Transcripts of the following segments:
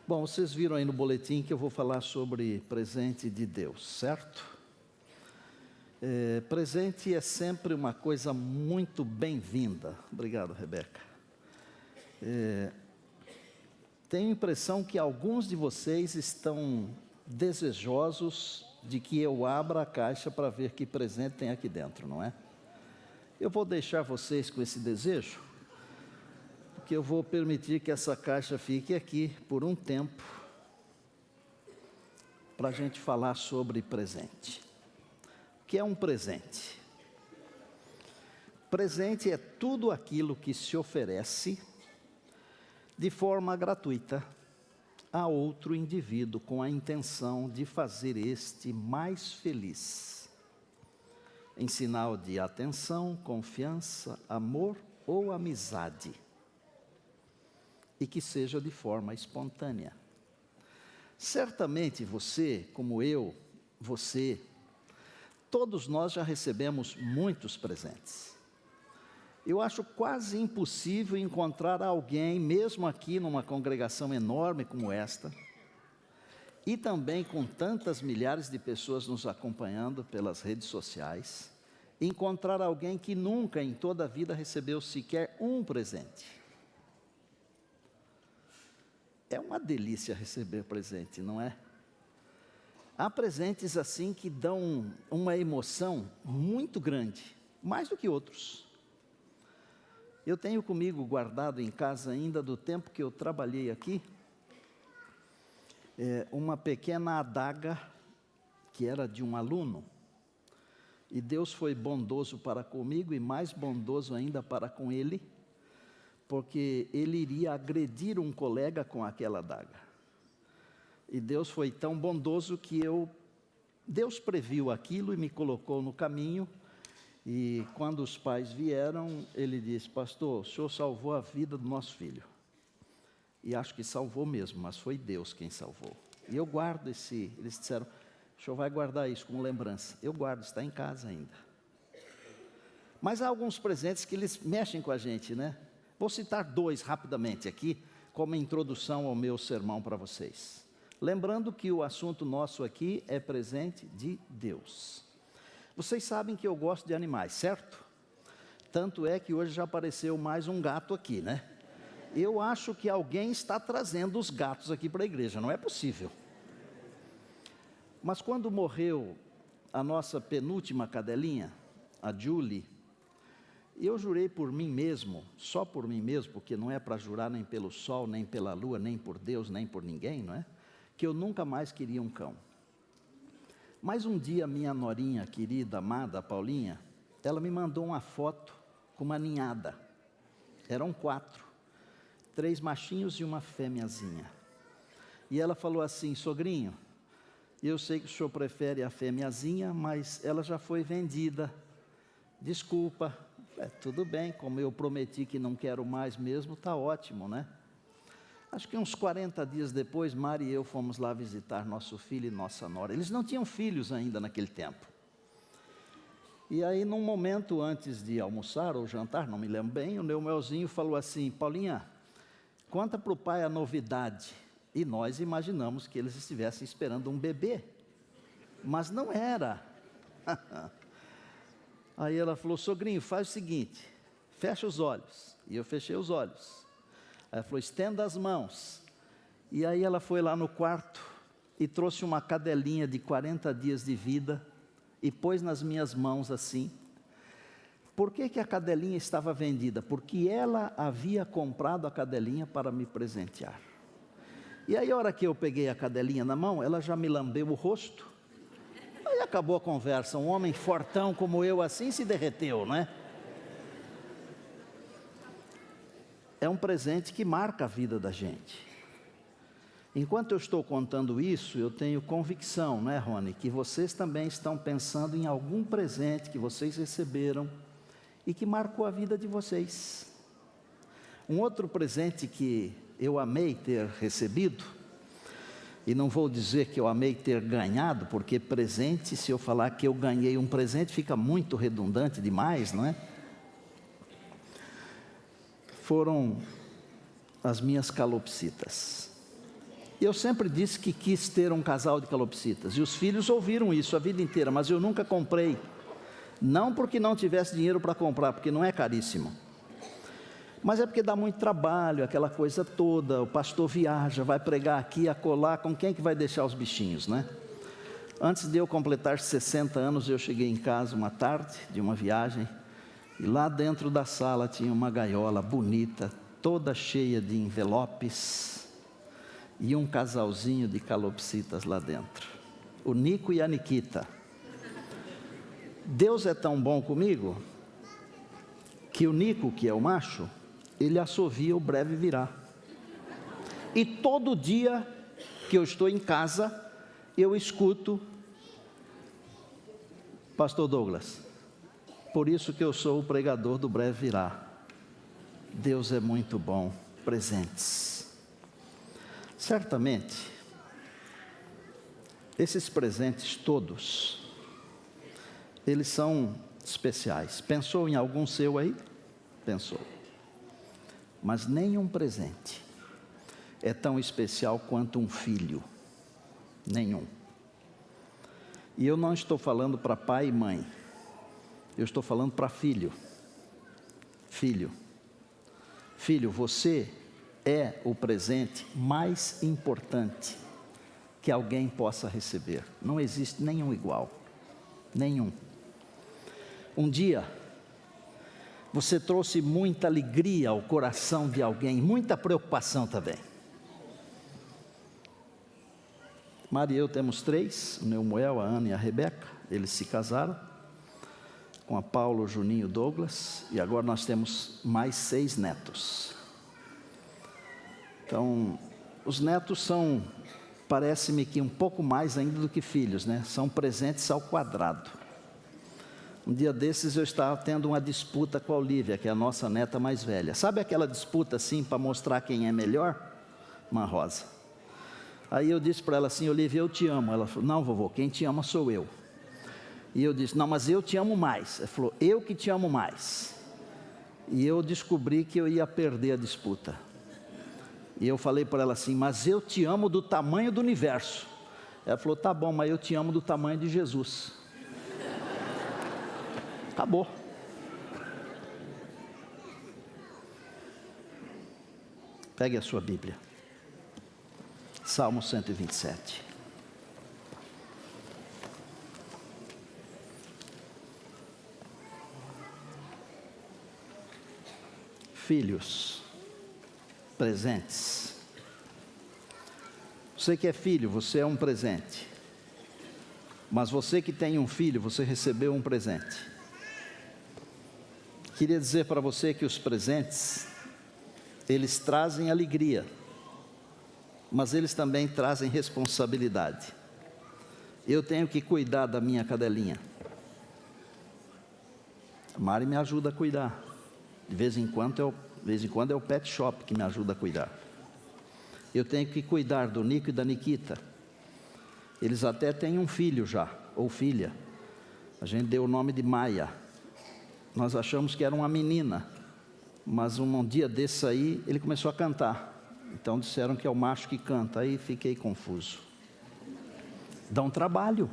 Bom, vocês viram aí no boletim que eu vou falar sobre presente de Deus, certo? Presente é sempre uma coisa muito bem-vinda. Obrigado, Rebeca. Tenho a impressão que alguns de vocês estão desejosos de que eu abra a caixa para ver que presente tem aqui dentro, não é? Eu vou deixar vocês com esse desejo, porque eu vou permitir que essa caixa fique aqui por um tempo, para a gente falar sobre presente. O que é um presente? Presente é tudo aquilo que se oferece de forma gratuita a outro indivíduo com a intenção de fazer este mais feliz, em sinal de atenção, confiança, amor ou amizade, e que seja de forma espontânea. Certamente você, como eu, você, todos nós já recebemos muitos presentes. Eu acho quase impossível encontrar alguém, mesmo aqui numa congregação enorme como esta, e também com tantas milhares de pessoas nos acompanhando pelas redes sociais, encontrar alguém que nunca em toda a vida recebeu sequer um presente. É uma delícia receber presente, não é? Há presentes assim que dão uma emoção muito grande, mais do que outros. Eu tenho comigo guardado em casa ainda do tempo que eu trabalhei aqui, uma pequena adaga que era de um aluno, e Deus foi bondoso para comigo e mais bondoso ainda para com ele, porque ele iria agredir um colega com aquela adaga. E Deus foi tão bondoso que Deus previu aquilo e me colocou no caminho. E quando os pais vieram, ele disse: pastor, o senhor salvou a vida do nosso filho. E acho que salvou mesmo, mas foi Deus quem salvou. E eu guardo eles disseram: o senhor vai guardar isso como lembrança. Eu guardo, está em casa ainda. Mas há alguns presentes que eles mexem com a gente, né? Vou citar dois rapidamente aqui, como introdução ao meu sermão para vocês. Lembrando que o assunto nosso aqui é presente de Deus. Vocês sabem que eu gosto de animais, certo? Tanto é que hoje já apareceu mais um gato aqui, né? Eu acho que alguém está trazendo os gatos aqui para a igreja, não é possível. Mas quando morreu a nossa penúltima cadelinha, a Julie, eu jurei por mim mesmo, só por mim mesmo, porque não é para jurar nem pelo sol, nem pela lua, nem por Deus, nem por ninguém, não é? Que eu nunca mais queria um cão. Mas um dia minha norinha querida, amada, Paulinha, ela me mandou uma foto com uma ninhada. Eram 4, 3 machinhos e uma fêmeazinha. E ela falou assim: sogrinho, eu sei que o senhor prefere a fêmeazinha, mas ela já foi vendida. Desculpa. Tudo bem, como eu prometi que não quero mais mesmo, está ótimo, né? Acho que uns 40 dias depois, Mari e eu fomos lá visitar nosso filho e nossa nora. Eles não tinham filhos ainda naquele tempo. E aí, num momento antes de almoçar ou jantar, não me lembro bem, o Neumelzinho falou assim: Paulinha, conta para o pai a novidade. E nós imaginamos que eles estivessem esperando um bebê. Mas não era. Aí ela falou: sogrinho, faz o seguinte, fecha os olhos. E eu fechei os olhos. Ela falou: estenda as mãos. E aí ela foi lá no quarto e trouxe uma cadelinha de 40 dias de vida e pôs nas minhas mãos assim. Por que a cadelinha estava vendida? Porque ela havia comprado a cadelinha para me presentear. E aí a hora que eu peguei a cadelinha na mão, ela já me lambeu o rosto. Aí acabou a conversa. Um homem fortão como eu assim se derreteu, não é? É um presente que marca a vida da gente. Enquanto eu estou contando isso, eu tenho convicção, não é, Rony, que vocês também estão pensando em algum presente que vocês receberam e que marcou a vida de vocês. Um outro presente que eu amei ter recebido, e não vou dizer que eu amei ter ganhado, porque presente, se eu falar que eu ganhei um presente, fica muito redundante demais, não é? Foram as minhas calopsitas. Eu sempre disse que quis ter um casal de calopsitas, e os filhos ouviram isso a vida inteira, mas eu nunca comprei. Não porque não tivesse dinheiro para comprar, porque não é caríssimo. Mas é porque dá muito trabalho, aquela coisa toda, o pastor viaja, vai pregar aqui, acolá, com quem que vai deixar os bichinhos, né? Antes de eu completar 60 anos, eu cheguei em casa uma tarde de uma viagem, e lá dentro da sala tinha uma gaiola bonita, toda cheia de envelopes, e um casalzinho de calopsitas lá dentro, o Nico e a Nikita. Deus é tão bom comigo, que o Nico, que é o macho, ele assovia o breve virá. E todo dia que eu estou em casa, eu escuto, pastor Douglas, por isso que eu sou o pregador do breve virá. Deus é muito bom, presentes. Certamente, esses presentes todos, eles são especiais. Pensou em algum seu aí? Pensou. Mas nenhum presente é tão especial quanto um filho. Nenhum. E eu não estou falando para pai e mãe. Eu estou falando para filho. Filho. Filho, você é o presente mais importante que alguém possa receber. Não existe nenhum igual. Nenhum. Um dia, você trouxe muita alegria ao coração de alguém, muita preocupação também. Maria e eu temos 3, o Neumoel, a Ana e a Rebeca, eles se casaram, com a Paulo, o Juninho, o Douglas, e agora nós temos mais 6 netos. Então, os netos são, parece-me que um pouco mais ainda do que filhos, né? São presentes ao quadrado. Um dia desses eu estava tendo uma disputa com a Olívia, que é a nossa neta mais velha. Sabe aquela disputa assim, para mostrar quem é melhor? Uma rosa. Aí eu disse para ela assim, Olívia, eu te amo. Ela falou, não vovô, quem te ama sou eu. E eu disse, não, mas eu te amo mais. Ela falou, eu que te amo mais. E eu descobri que eu ia perder a disputa. E eu falei para ela assim, mas eu te amo do tamanho do universo. Ela falou, tá bom, mas eu te amo do tamanho de Jesus. Acabou. Pegue a sua Bíblia. Salmo 127. Filhos, presentes. Você que é filho, você é um presente. Mas você que tem um filho, você recebeu um presente. Queria dizer para você que os presentes, eles trazem alegria, mas eles também trazem responsabilidade. Eu tenho que cuidar da minha cadelinha. A Mari me ajuda a cuidar. De vez em quando é o pet shop que me ajuda a cuidar. Eu tenho que cuidar do Nico e da Nikita. Eles até têm um filho já, ou filha. A gente deu o nome de Maia. Nós achamos que era uma menina, mas um dia desse aí, ele começou a cantar. Então disseram que é o macho que canta, aí fiquei confuso. Dão trabalho,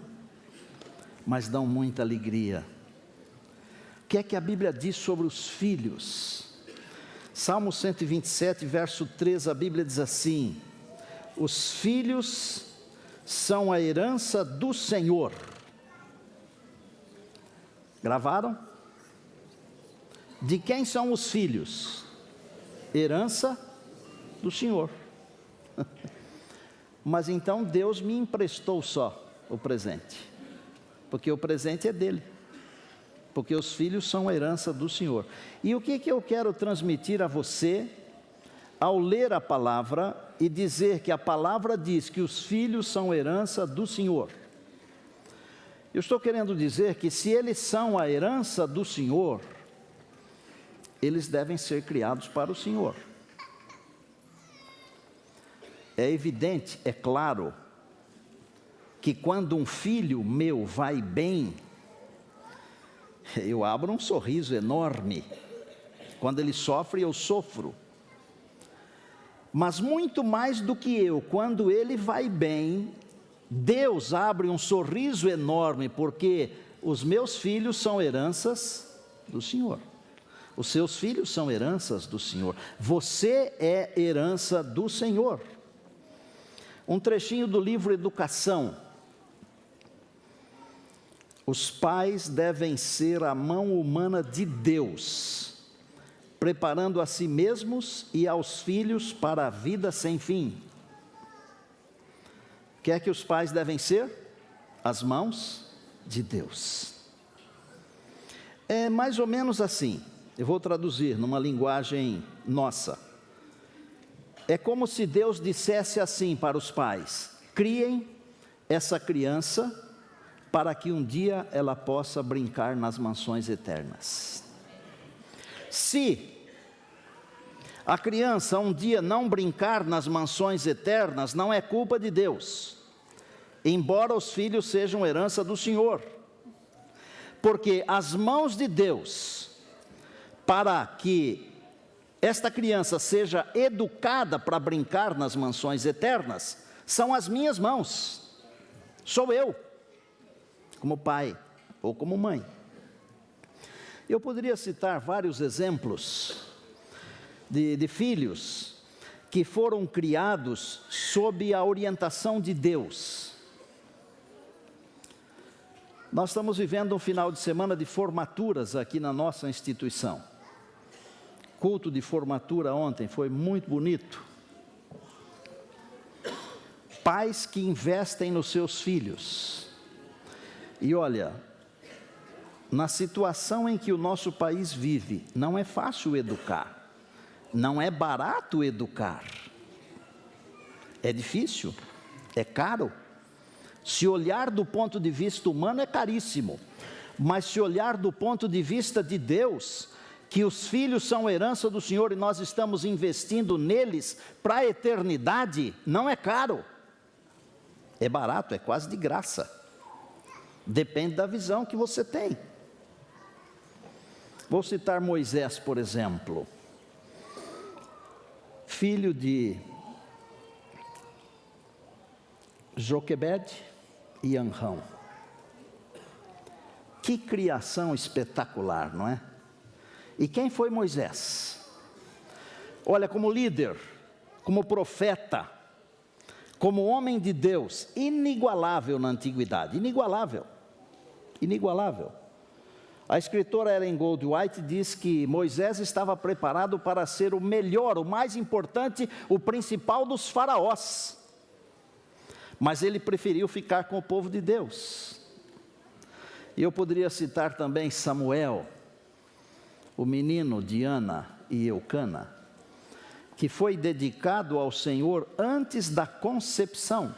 mas dão muita alegria. O que é que a Bíblia diz sobre os filhos? Salmo 127, verso 3, a Bíblia diz assim, os filhos são a herança do Senhor. Gravaram? De quem são os filhos? Herança do Senhor. Mas então Deus me emprestou só o presente, porque o presente é dele, porque os filhos são a herança do Senhor. E o que eu quero transmitir a você, ao ler a palavra e dizer que a palavra diz que os filhos são a herança do Senhor? Eu estou querendo dizer que se eles são a herança do Senhor, eles devem ser criados para o Senhor. É evidente, é claro, que quando um filho meu vai bem, eu abro um sorriso enorme. Quando ele sofre, eu sofro. Mas muito mais do que eu, quando ele vai bem, Deus abre um sorriso enorme, porque os meus filhos são heranças do Senhor. Os seus filhos são heranças do Senhor. Você é herança do Senhor. Um trechinho do livro Educação. Os pais devem ser a mão humana de Deus, preparando a si mesmos e aos filhos para a vida sem fim. O que é que os pais devem ser? As mãos de Deus. É mais ou menos assim, eu vou traduzir numa linguagem nossa. É como se Deus dissesse assim para os pais: criem essa criança para que um dia ela possa brincar nas mansões eternas. Se a criança um dia não brincar nas mansões eternas, não é culpa de Deus, embora os filhos sejam herança do Senhor, porque as mãos de Deus, para que esta criança seja educada para brincar nas mansões eternas, são as minhas mãos, sou eu, como pai ou como mãe. Eu poderia citar vários exemplos de filhos que foram criados sob a orientação de Deus. Nós estamos vivendo um final de semana de formaturas aqui na nossa instituição. Culto de formatura ontem foi muito bonito. Pais que investem nos seus filhos. E olha, na situação em que o nosso país vive, não é fácil educar, não é barato educar, é difícil, é caro. Se olhar do ponto de vista humano é caríssimo, mas se olhar do ponto de vista de Deus, que os filhos são herança do Senhor e nós estamos investindo neles para a eternidade, não é caro, é barato, é quase de graça, depende da visão que você tem. Vou citar Moisés, por exemplo, filho de Joquebed e Anrão. Que criação espetacular, não é? E quem foi Moisés? Olha, como líder, como profeta, como homem de Deus, inigualável na antiguidade, inigualável, inigualável. A escritora Ellen Goldwhite diz que Moisés estava preparado para ser o melhor, o mais importante, o principal dos faraós. Mas ele preferiu ficar com o povo de Deus. E eu poderia citar também Samuel, o menino de Ana e Eucana, que foi dedicado ao Senhor antes da concepção.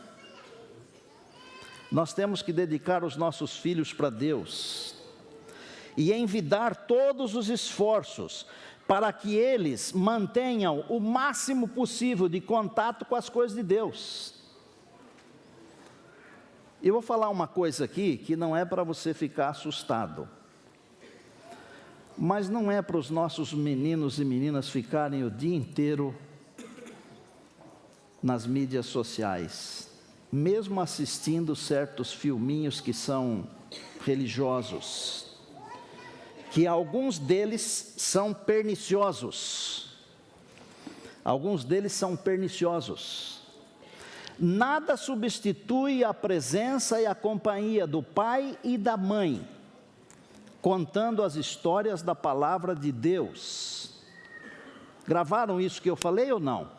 Nós temos que dedicar os nossos filhos para Deus e envidar todos os esforços para que eles mantenham o máximo possível de contato com as coisas de Deus. Eu vou falar uma coisa aqui que não é para você ficar assustado, mas não é para os nossos meninos e meninas ficarem o dia inteiro nas mídias sociais, mesmo assistindo certos filminhos que são religiosos, que alguns deles são perniciosos. Alguns deles são perniciosos. Nada substitui a presença e a companhia do pai e da mãe, contando as histórias da palavra de Deus. Gravaram isso que eu falei ou não?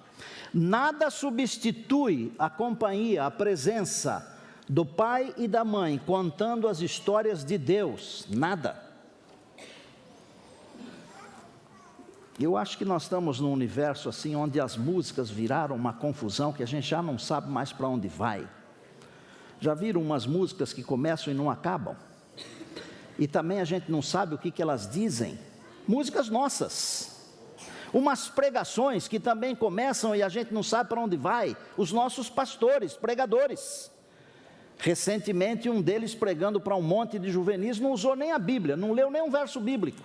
Nada substitui a companhia, a presença do pai e da mãe, contando as histórias de Deus. Nada. Eu acho que nós estamos num universo assim, onde as músicas viraram uma confusão, que a gente já não sabe mais para onde vai. Já viram umas músicas que começam e não acabam? E também a gente não sabe o que elas dizem. Músicas nossas. Umas pregações que também começam e a gente não sabe para onde vai. Os nossos pastores, pregadores. Recentemente um deles pregando para um monte de juvenis, não usou nem a Bíblia, não leu nem um verso bíblico.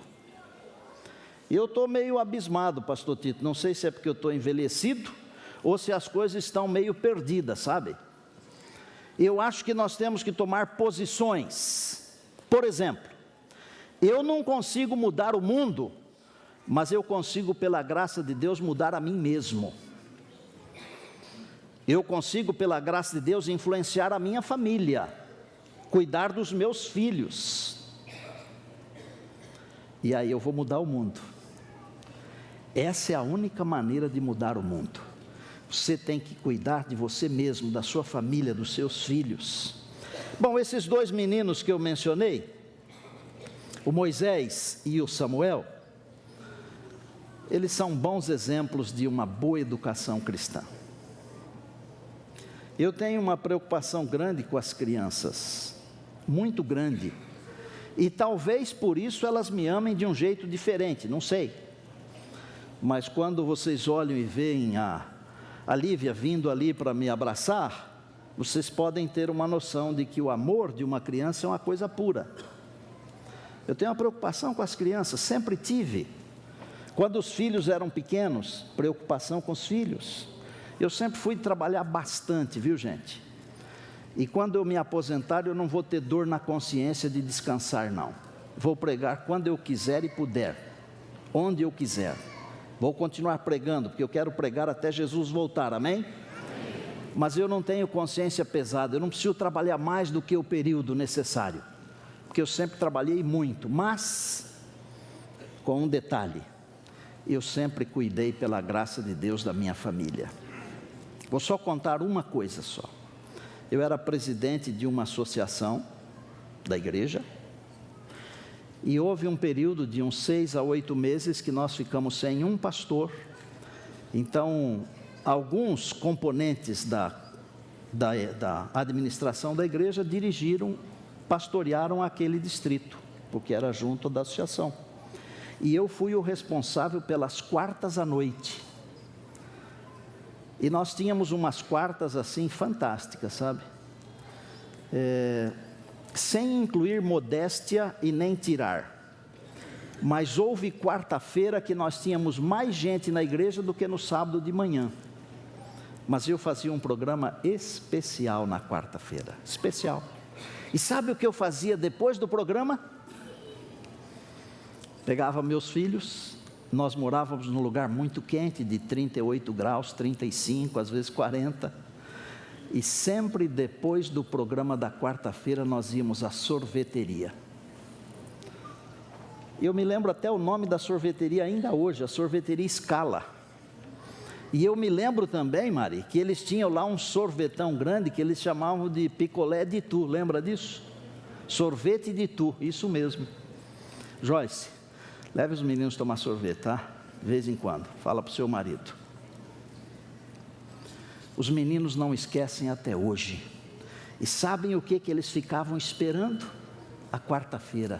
E eu estou meio abismado, pastor Tito, não sei se é porque eu estou envelhecido, ou se as coisas estão meio perdidas, sabe? Eu acho que nós temos que tomar posições. Por exemplo, eu não consigo mudar o mundo, mas eu consigo, pela graça de Deus, mudar a mim mesmo. Eu consigo, pela graça de Deus, influenciar a minha família, cuidar dos meus filhos. E aí eu vou mudar o mundo. Essa é a única maneira de mudar o mundo. Você tem que cuidar de você mesmo, da sua família, dos seus filhos. Bom, esses dois meninos que eu mencionei, o Moisés e o Samuel, eles são bons exemplos de uma boa educação cristã. Eu tenho uma preocupação grande com as crianças, muito grande, e talvez por isso elas me amem de um jeito diferente, não sei. Mas quando vocês olham e veem a Lívia vindo ali para me abraçar, vocês podem ter uma noção de que o amor de uma criança é uma coisa pura. Eu tenho uma preocupação com as crianças, sempre tive. Quando os filhos eram pequenos, preocupação com os filhos. Eu sempre fui trabalhar bastante, viu, gente? E quando eu me aposentar, eu não vou ter dor na consciência de descansar, não. Vou pregar quando eu quiser e puder, onde eu quiser. Vou continuar pregando, porque eu quero pregar até Jesus voltar, amém? Mas eu não tenho consciência pesada, eu não preciso trabalhar mais do que o período necessário, porque eu sempre trabalhei muito, mas com um detalhe: eu sempre cuidei, pela graça de Deus, da minha família. Vou só contar uma coisa só. Eu era presidente de uma associação da igreja, e houve um período de uns 6 a 8 meses que nós ficamos sem um pastor. Então, alguns componentes da administração da igreja pastorearam aquele distrito, porque era junto da associação. E eu fui o responsável pelas quartas à noite. E nós tínhamos umas quartas assim fantásticas, sabe? Sem incluir modéstia e nem tirar. Mas houve quarta-feira que nós tínhamos mais gente na igreja do que no sábado de manhã. Mas eu fazia um programa especial na quarta-feira, especial. E sabe o que eu fazia depois do programa? Pegava meus filhos, nós morávamos num lugar muito quente, de 38 graus, 35, às vezes 40. E sempre depois do programa da quarta-feira nós íamos à sorveteria. Eu me lembro até o nome da sorveteria ainda hoje, a sorveteria Scala. E eu me lembro também, Mari, que eles tinham lá um sorvetão grande que eles chamavam de picolé de tu, lembra disso? Sorvete de tu, isso mesmo. Joyce, leve os meninos tomar sorvete, tá? De vez em quando, fala para o seu marido. Os meninos não esquecem até hoje. E sabem o que eles ficavam esperando? A quarta-feira.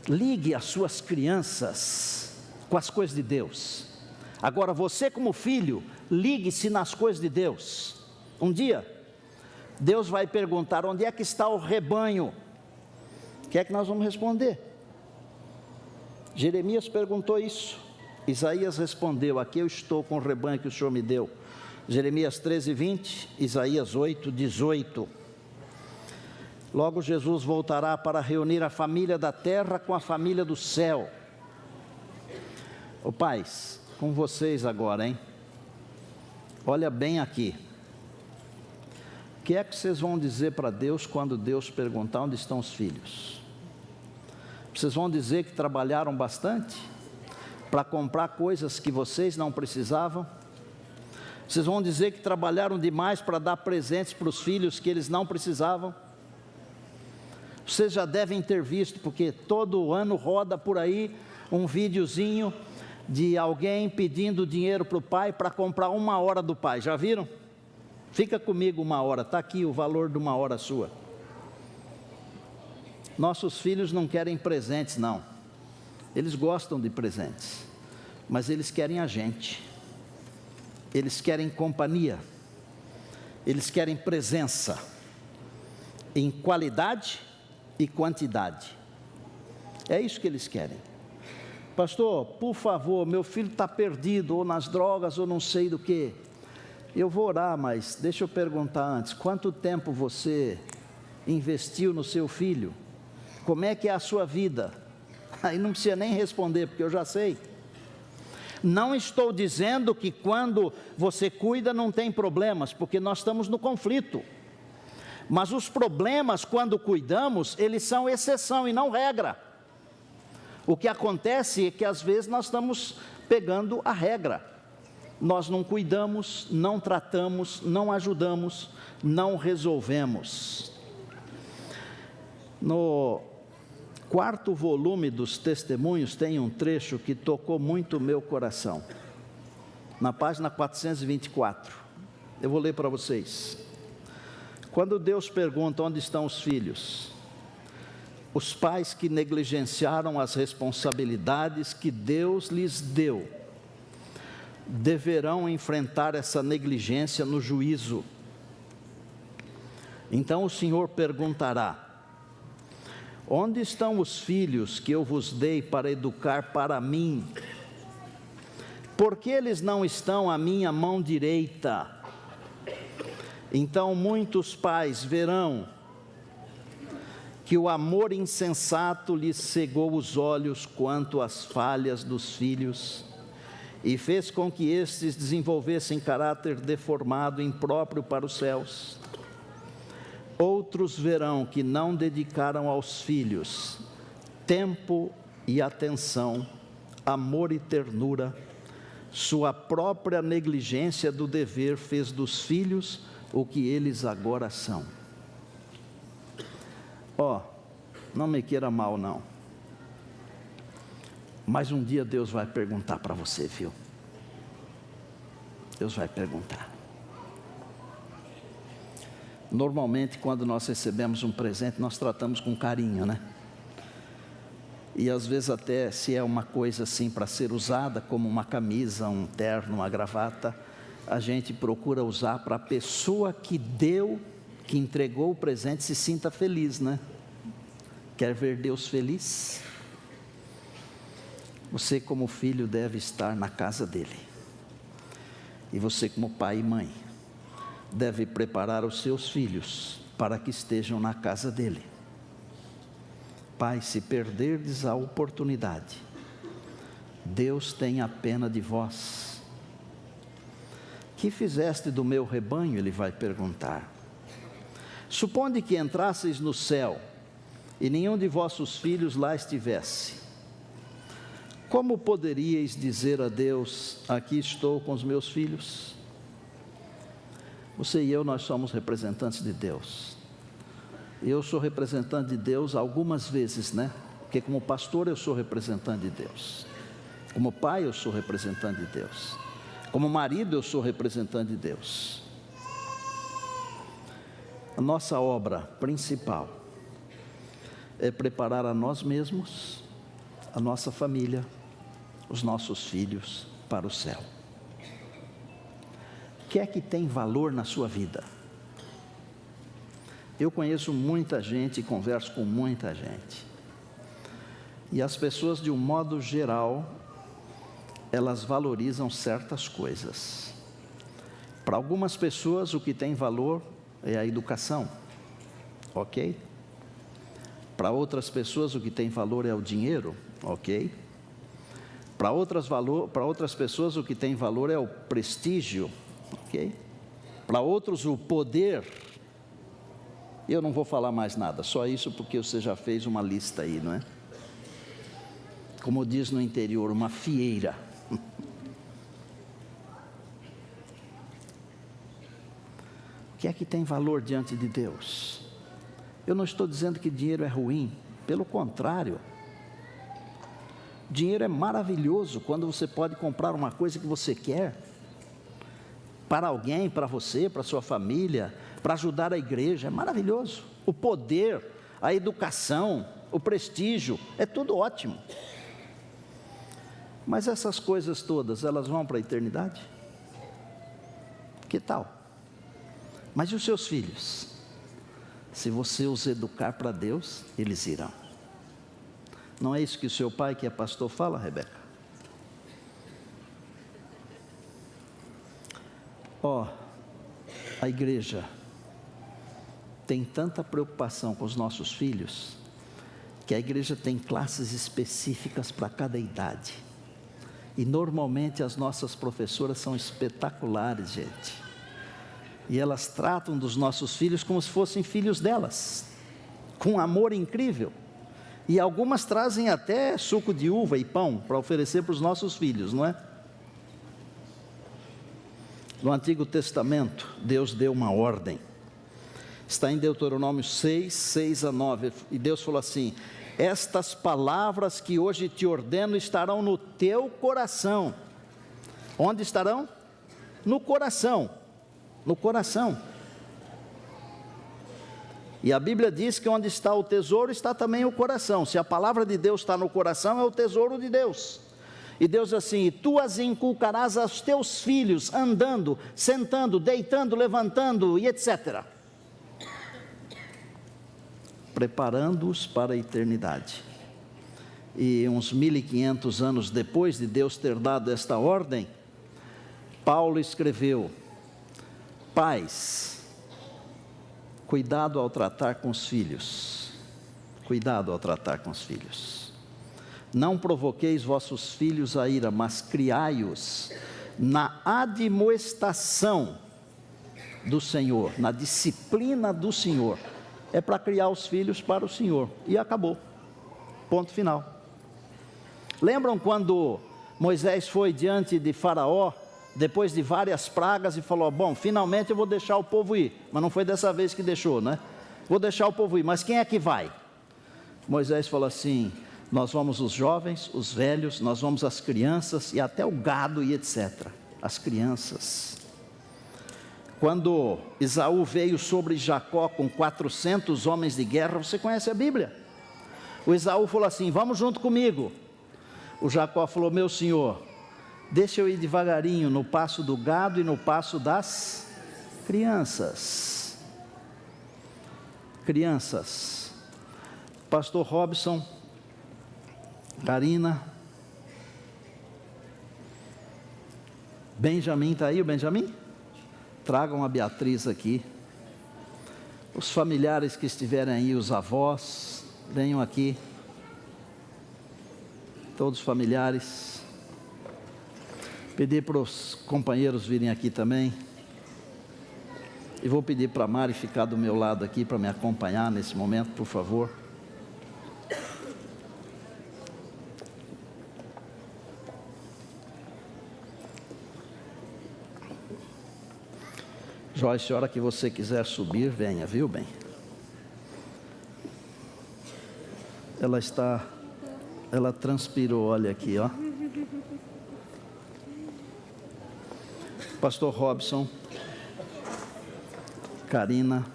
Ligue as suas crianças com as coisas de Deus. Agora você, como filho, ligue-se nas coisas de Deus. Um dia, Deus vai perguntar: onde é que está o rebanho? O que é que nós vamos responder? Jeremias perguntou isso. Isaías respondeu: aqui eu estou com o rebanho que o Senhor me deu. Jeremias 13, 20, Isaías 8, 18. Logo Jesus voltará para reunir a família da terra com a família do céu. Ô pais, com vocês agora, hein? Olha bem aqui. O que é que vocês vão dizer para Deus quando Deus perguntar onde estão os filhos? Vocês vão dizer que trabalharam bastante para comprar coisas que vocês não precisavam? Vocês vão dizer que trabalharam demais para dar presentes para os filhos que eles não precisavam? Vocês já devem ter visto, porque todo ano roda por aí um videozinho de alguém pedindo dinheiro para o pai para comprar 1 hora do pai. Já viram? Fica comigo 1 hora, está aqui o valor de 1 hora sua. Nossos filhos não querem presentes, não. Eles gostam de presentes, mas eles querem a gente. Eles querem companhia. Eles querem presença, em qualidade e quantidade. É isso que eles querem. pastor, por favor, meu filho está perdido, ou nas drogas, ou não sei do que. Eu vou orar, mas deixa eu perguntar antes, quanto tempo você investiu no seu filho? Como é que é a sua vida? Aí não precisa nem responder, porque eu já sei. Não estou dizendo que quando você cuida não tem problemas, porque nós estamos no conflito. Mas os problemas, quando cuidamos, eles são exceção e não regra. O que acontece é que às vezes nós estamos pegando a regra. Nós não cuidamos, não tratamos, não ajudamos, não resolvemos. No 4º volume dos Testemunhos tem um trecho que tocou muito o meu coração. Na página 424. Eu vou ler para vocês. Quando Deus pergunta onde estão os filhos, os pais que negligenciaram as responsabilidades que Deus lhes deu, deverão enfrentar essa negligência no juízo. Então o Senhor perguntará: onde estão os filhos que eu vos dei para educar para mim? Por que eles não estão à minha mão direita? Então muitos pais verão que o amor insensato lhes cegou os olhos quanto às falhas dos filhos, e fez com que estes desenvolvessem caráter deformado, impróprio para os céus. Outros verão que não dedicaram aos filhos tempo e atenção, amor e ternura. Sua própria negligência do dever fez dos filhos o que eles agora são. Não me queira mal não, mas um dia Deus vai perguntar para você, viu? Deus vai perguntar. Normalmente quando nós recebemos um presente, nós tratamos com carinho, né? E às vezes até se é uma coisa assim para ser usada, como uma camisa, um terno, uma gravata, a gente procura usar para a pessoa que deu, que entregou o presente, se sinta feliz, né? Quer ver Deus feliz? Você como filho deve estar na casa dele. E você como pai e mãe deve preparar os seus filhos para que estejam na casa dele. Pai, se perderdes a oportunidade, Deus tenha pena de vós. Que fizeste do meu rebanho? Ele vai perguntar. Suponde que entrasseis no céu e nenhum de vossos filhos lá estivesse. Como poderíeis dizer a Deus: aqui estou com os meus filhos? Você e eu, nós somos representantes de Deus. Eu sou representante de Deus algumas vezes, né? Porque como pastor eu sou representante de Deus. Como pai eu sou representante de Deus. Como marido eu sou representante de Deus. A nossa obra principal é preparar a nós mesmos, a nossa família, os nossos filhos para o céu. O que é que tem valor na sua vida? Eu conheço muita gente e converso com muita gente. E as pessoas, de um modo geral, elas valorizam certas coisas. Para algumas pessoas, o que tem valor é a educação, ok? Para outras pessoas, o que tem valor é o dinheiro, ok? Para outras pessoas, o que tem valor é o prestígio, ok? Para outros, o poder. Eu não vou falar mais nada, só isso porque você já fez uma lista aí, não é? Como diz no interior, uma fieira. O que é que tem valor diante de Deus? Eu não estou dizendo que dinheiro é ruim, pelo contrário. Dinheiro é maravilhoso quando você pode comprar uma coisa que você quer, para alguém, para você, para sua família, para ajudar a igreja, é maravilhoso. O poder, a educação, o prestígio, é tudo ótimo. Mas essas coisas todas, elas vão para a eternidade? Que tal? Mas e os seus filhos? Se você os educar para Deus, eles irão. Não é isso que o seu pai, que é pastor, fala, Rebeca? A igreja tem tanta preocupação com os nossos filhos, que a igreja tem classes específicas para cada idade. E normalmente as nossas professoras são espetaculares, gente. E elas tratam dos nossos filhos como se fossem filhos delas, com um amor incrível. E algumas trazem até suco de uva e pão para oferecer para os nossos filhos, não é? No Antigo Testamento, Deus deu uma ordem. Está em Deuteronômio 6, 6 a 9. E Deus falou assim: estas palavras que hoje te ordeno estarão no teu coração. Onde estarão? No coração. No coração. E a Bíblia diz que onde está o tesouro, está também o coração. Se a palavra de Deus está no coração, é o tesouro de Deus. E Deus diz assim: e tu as inculcarás aos teus filhos, andando, sentando, deitando, levantando e etc. Preparando-os para a eternidade. E uns 1500 anos depois de Deus ter dado esta ordem, Paulo escreveu: pais, cuidado ao tratar com os filhos. Cuidado ao tratar com os filhos. Não provoqueis vossos filhos a ira, mas criai-os na admoestação do Senhor, na disciplina do Senhor. É para criar os filhos para o Senhor. E acabou. Ponto final. Lembram quando Moisés foi diante de Faraó, depois de várias pragas, e falou: bom, finalmente eu vou deixar o povo ir. Mas não foi dessa vez que deixou, né? Vou deixar o povo ir, mas quem é que vai? Moisés falou assim: nós vamos os jovens, os velhos, nós vamos as crianças e até o gado e etc. As crianças. Quando Esaú veio sobre Jacó com 400 homens de guerra, você conhece a Bíblia? O Esaú falou assim: vamos junto comigo. O Jacó falou: meu senhor, deixa eu ir devagarinho no passo do gado e no passo das crianças. Crianças. Pastor Robson, Karina, Benjamin, está aí o Benjamin? Tragam a Beatriz aqui. Os familiares que estiverem aí, os avós, venham aqui. Todos os familiares. Pedir para os companheiros virem aqui também. E vou pedir para a Mari ficar do meu lado aqui para me acompanhar nesse momento, por favor. Joyce, a hora que você quiser subir, venha, viu, bem? Ela transpirou, olha aqui, ó. Pastor Robson, Karina,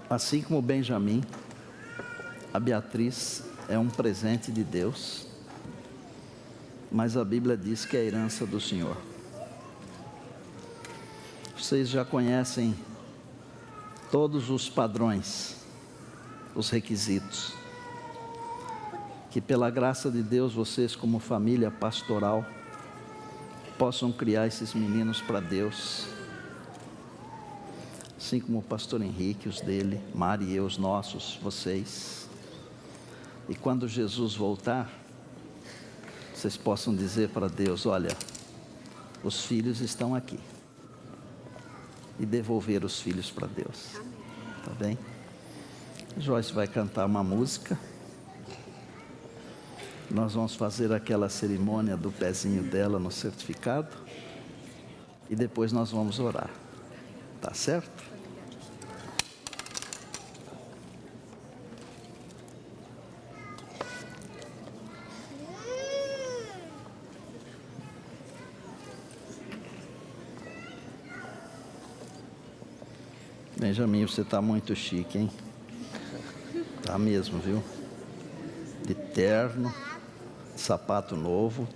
assim como Benjamin, a Beatriz é um presente de Deus, mas a Bíblia diz que é a herança do Senhor. Vocês já conhecem todos os padrões, os requisitos, que pela graça de Deus, vocês como família pastoral, possam criar esses meninos para Deus, assim como o pastor Henrique, os dele, Mari e eu, os nossos, vocês. E quando Jesus voltar, vocês possam dizer para Deus: olha, os filhos estão aqui. E devolver os filhos para Deus. Tá bem? Joyce vai cantar uma música. Nós vamos fazer aquela cerimônia do pezinho dela no certificado. E depois nós vamos orar. Tá certo? Benjamin, você está muito chique, hein? Tá mesmo, viu? De terno, sapato novo.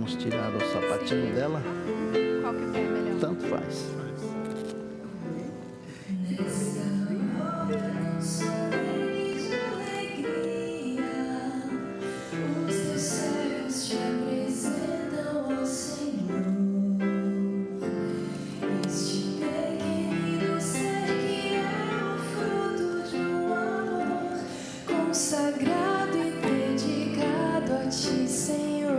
Vamos tirar o sapatinho dela. Qual que é melhor? Tanto faz. Consagrado e dedicado a Ti, Senhor.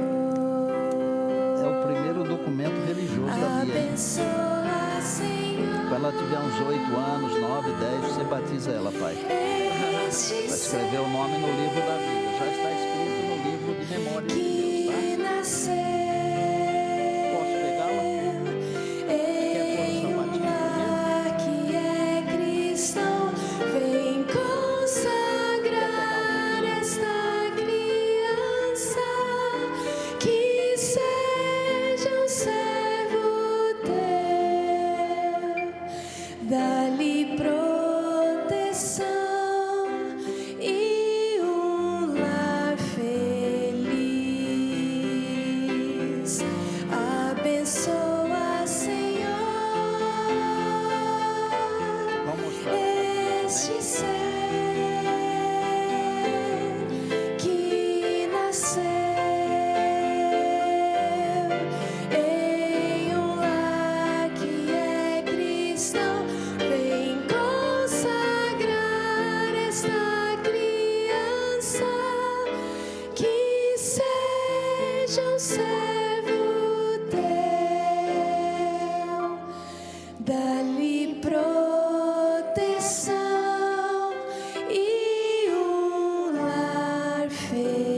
É o primeiro documento religioso da Bia. Abençoa, Senhor. Quando ela tiver uns 8 anos, 9, 10, você batiza ela, pai. Vai escrever o nome no livro da vida. Já está escrito no livro de memória de Deus, tá? Que nasceu Posso pegá-la? Quer pôr o sapatinho primeiro? que é cristão, vem consagrar esta criança, que seja um servo teu, dá-lhe proteção e um lar feliz. Abençoa, Senhor, Vamos mostrar este para ser que nasceu em um lar que é cristão, vem consagrar esta criança, que seja um servo teu, dá-lhe proteção e um lar feliz.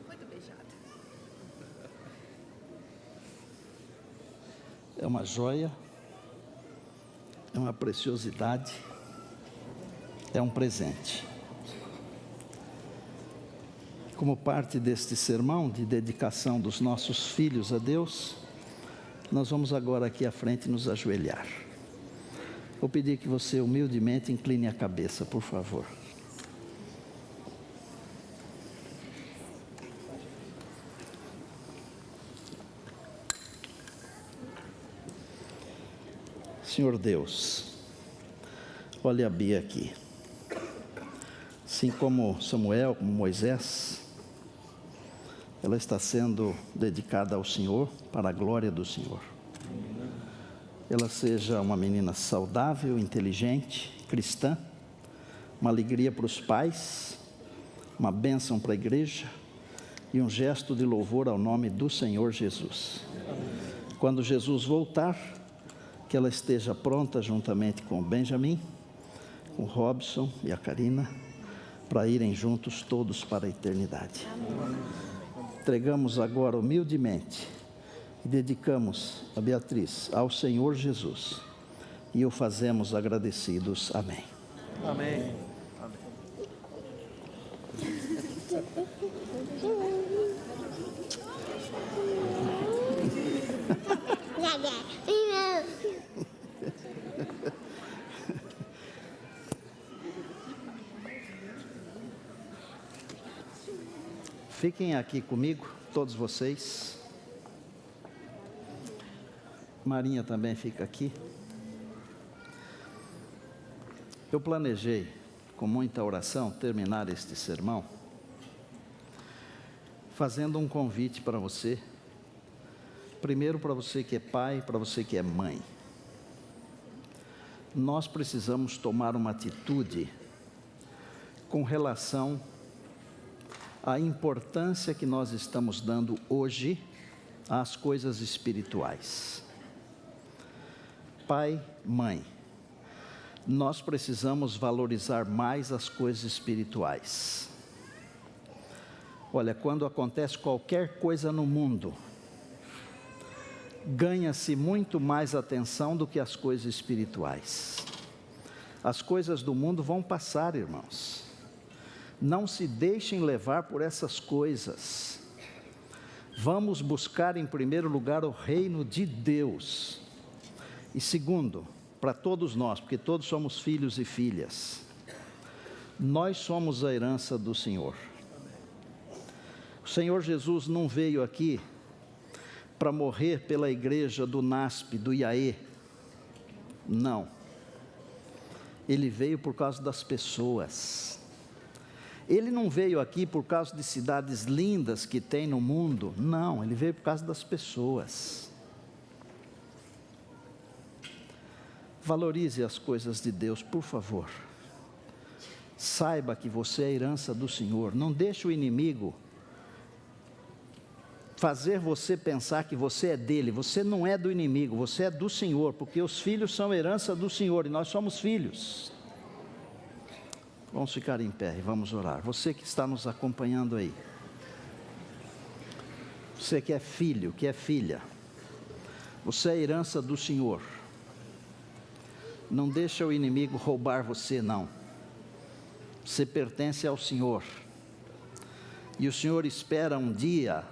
Muito beijada. É uma joia, é uma preciosidade, é um presente. Como parte deste sermão de dedicação dos nossos filhos a Deus, nós vamos agora aqui à frente nos ajoelhar. Vou pedir que você humildemente incline a cabeça, por favor. Senhor Deus, olha a Bia aqui. Assim como Samuel, como Moisés, ela está sendo dedicada ao Senhor, para a glória do Senhor. Ela seja uma menina saudável, inteligente, cristã, uma alegria para os pais, uma bênção para a igreja e um gesto de louvor ao nome do Senhor Jesus. Quando Jesus voltar, que ela esteja pronta juntamente com o Benjamin, com o Robson e a Karina, para irem juntos todos para a eternidade. Entregamos agora humildemente e dedicamos a Beatriz ao Senhor Jesus e o fazemos agradecidos. Amém. Amém. Fiquem aqui comigo, todos vocês. Marinha também fica aqui. Eu planejei, com muita oração, terminar este sermão fazendo um convite para você. Primeiro, para você que é pai, para você que é mãe. Nós precisamos tomar uma atitude com relação à importância que nós estamos dando hoje às coisas espirituais. Pai, mãe, nós precisamos valorizar mais as coisas espirituais. Olha, quando acontece qualquer coisa no mundo, ganha-se muito mais atenção do que as coisas espirituais. As coisas do mundo vão passar, irmãos. Não se deixem levar por essas coisas. Vamos buscar em primeiro lugar o reino de Deus. E segundo, para todos nós, porque todos somos filhos e filhas, nós somos a herança do Senhor. O Senhor Jesus não veio aqui para morrer pela igreja do NASP, do IAE. Não. Ele veio por causa das pessoas. Ele não veio aqui por causa de cidades lindas que tem no mundo. Não, ele veio por causa das pessoas. Valorize as coisas de Deus, por favor. Saiba que você é a herança do Senhor. Não deixe o inimigo fazer você pensar que você é dele. Você não é do inimigo, você é do Senhor, porque os filhos são herança do Senhor e nós somos filhos. Vamos ficar em pé e vamos orar. Você que está nos acompanhando aí, você que é filho, que é filha, você é a herança do Senhor. Não deixa o inimigo roubar você, não. Você pertence ao Senhor. E o Senhor espera um dia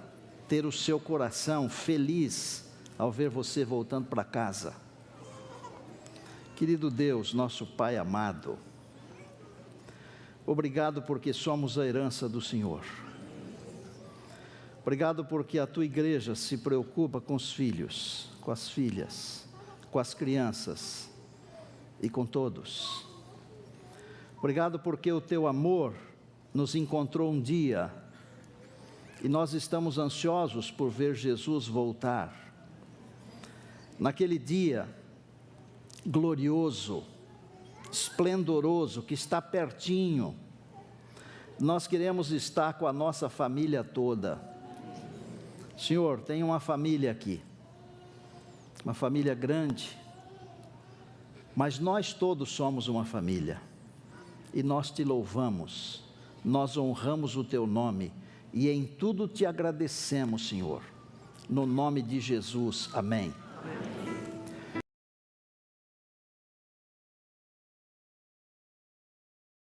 ter o seu coração feliz ao ver você voltando para casa. Querido Deus, nosso Pai amado, obrigado porque somos a herança do Senhor. Obrigado porque a tua igreja se preocupa com os filhos, com as filhas, com as crianças e com todos. Obrigado porque o teu amor nos encontrou um dia e nós estamos ansiosos por ver Jesus voltar. Naquele dia glorioso, esplendoroso, que está pertinho, nós queremos estar com a nossa família toda. Senhor, tem uma família aqui, uma família grande, mas nós todos somos uma família, e nós te louvamos, nós honramos o teu nome, e em tudo te agradecemos, Senhor, no nome de Jesus, amém.